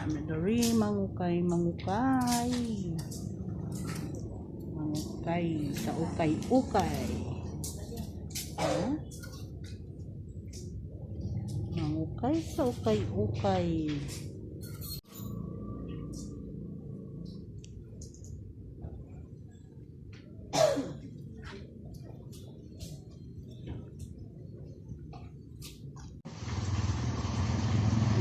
Dari mangukay sa ukay-ukay. Mangukay sa ukay-ukay.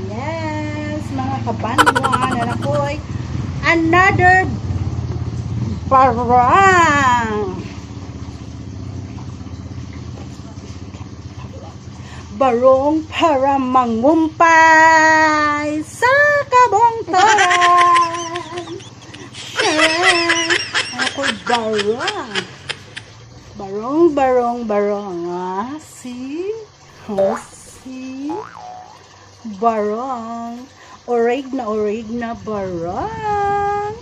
Yes, mga kabanwa na ako'y another barong para mangumpay sa kabongtaran. Ako'y barong. See? Barong. Orig na barong.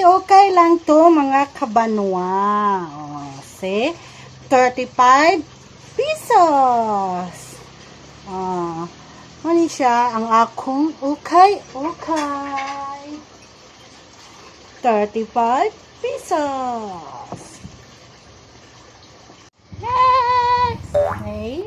Okay lang to mga kabanwa. See? 35 pesos. Ano siya ang akong ukay-ukay. 35 pesos. Yes! Okay.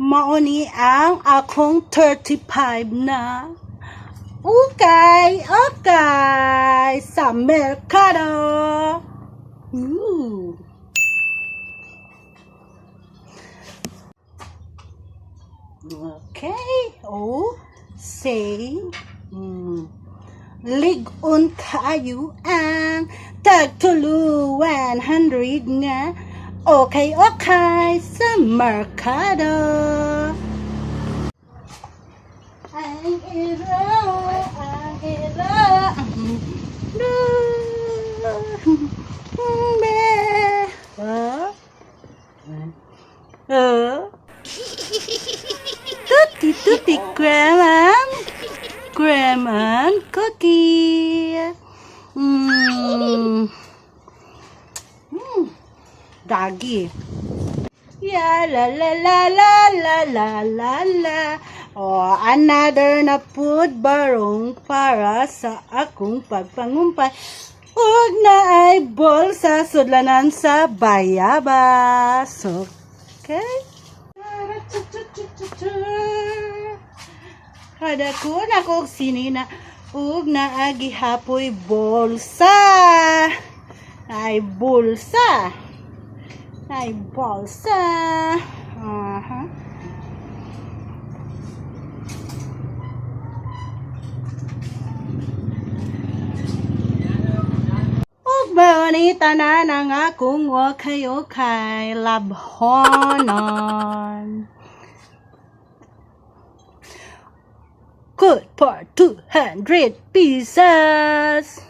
Mauni ang akong 35 na ukay-ukay sa merkado. Okay. Say ligon kayo ang tagtulo 100 nga okay sa merkado. Ang ilo tutti creman cookie. Dagi. Ya la. Another na food barong para sa akong pagpangumpay. Ug na ay bolsa sudlanan sa bayabas. Okay? Kada ko na kog sinina ug na agihapoy bolsa. Ay bolsa. Bonita na ng akong ukay-ukay labhonon. Good for 200 pieces.